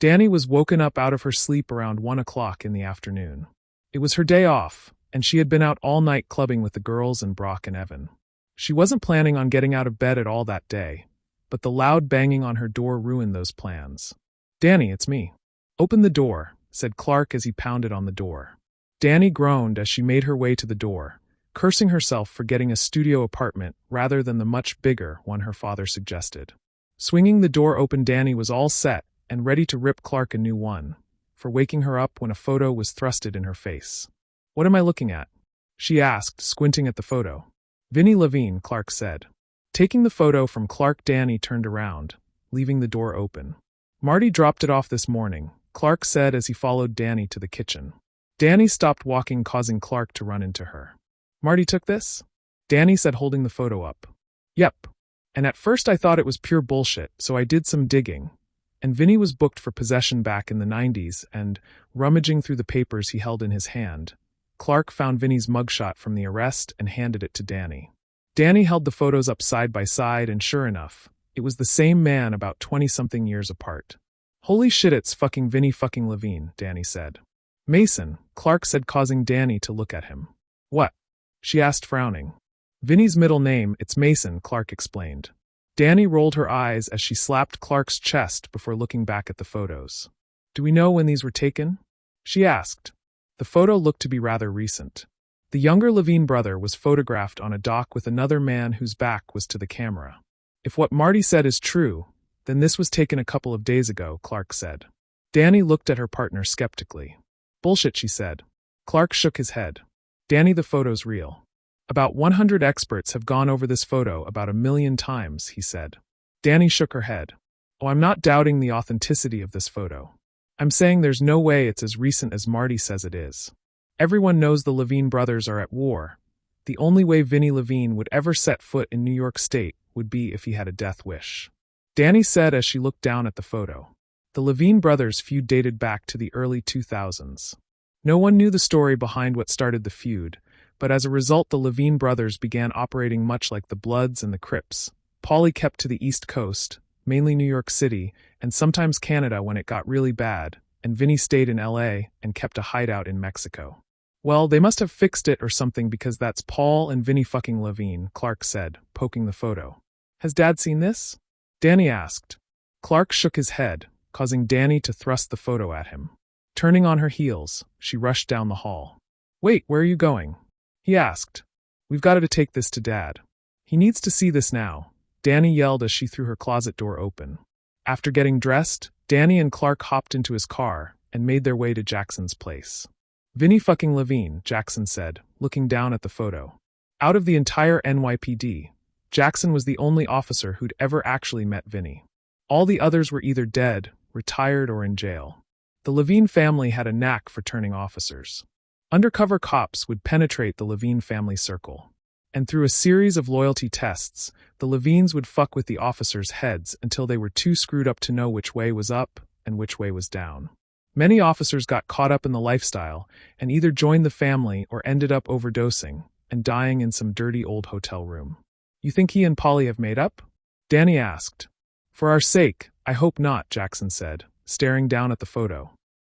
Dani was woken up out of her sleep around 1 o'clock in the afternoon. It was her day off, and she had been out all night clubbing with the girls and Brock and Evan. She wasn't planning on getting out of bed at all that day, but the loud banging on her door ruined those plans. "Dani, it's me." "Open the door," said Clark as he pounded on the door. Dani groaned as she made her way to the door, cursing herself for getting a studio apartment rather than the much bigger one her father suggested. Swinging the door open, Dani was all set and ready to rip Clark a new one for waking her up when a photo was thrusted in her face. "What am I looking at?" she asked, squinting at the photo. "Vinnie LaVine," Clark said. Taking the photo from Clark, Dani turned around, leaving the door open. "Marty dropped it off this morning," Clark said as he followed Dani to the kitchen. Dani stopped walking, causing Clark to run into her. "Marty took this?" Dani said, holding the photo up. "Yep. And at first I thought it was pure bullshit, so I did some digging. And Vinnie was booked for possession back in the 90s, and, rummaging through the papers he held in his hand, Clark found Vinnie's mugshot from the arrest and handed it to Dani. Dani held the photos up side by side, and sure enough, it was the same man about 20-something years apart. "Holy shit, it's fucking Vinnie fucking LaVine," Dani said. "Mason," Clark said, causing Dani to look at him. "What?" she asked, frowning. "Vinnie's middle name, it's Mason," Clark explained. Dani rolled her eyes as she slapped Clark's chest before looking back at the photos. "Do we know when these were taken?" she asked. The photo looked to be rather recent. The younger LaVine brother was photographed on a dock with another man whose back was to the camera. "If what Marty said is true, then this was taken a couple of days ago," Clark said. Dani looked at her partner skeptically. "Bullshit," she said. Clark shook his head. "Dani, the photo's real. About 100 experts have gone over this photo about 1,000,000 times," he said. Dani shook her head. "Oh, I'm not doubting the authenticity of this photo. I'm saying there's no way it's as recent as Marty says it is. Everyone knows the LaVine brothers are at war. The only way Vinnie LaVine would ever set foot in New York State would be if he had a death wish," Dani said as she looked down at the photo. The LaVine brothers' feud dated back to the early 2000s. No one knew the story behind what started the feud, but as a result the LaVine brothers began operating much like the Bloods and the Crips. Paulie kept to the East Coast, mainly New York City, and sometimes Canada when it got really bad, and Vinnie stayed in LA and kept a hideout in Mexico. "Well, they must have fixed it or something because that's Paul and Vinnie fucking LaVine," Clark said, poking the photo. "Has Dad seen this?" Dani asked. Clark shook his head, causing Dani to thrust the photo at him. Turning on her heels, she rushed down the hall. "Wait, where are you going?" he asked. "We've got to take this to Dad. He needs to see this now," Dani yelled as she threw her closet door open. After getting dressed, Dani and Clark hopped into his car and made their way to Jackson's place. "Vinnie fucking LaVine," Jackson said, looking down at the photo. Out of the entire NYPD, Jackson was the only officer who'd ever actually met Vinnie. All the others were either dead, retired, or in jail. The LaVine family had a knack for turning officers. Undercover cops would penetrate the LaVine family circle. And through a series of loyalty tests, the LaVines would fuck with the officers' heads until they were too screwed up to know which way was up and which way was down. Many officers got caught up in the lifestyle and either joined the family or ended up overdosing and dying in some dirty old hotel room. "You think he and Paulie have made up?" Dani asked. "For our sake, I hope not," Jackson said, staring down at the photo.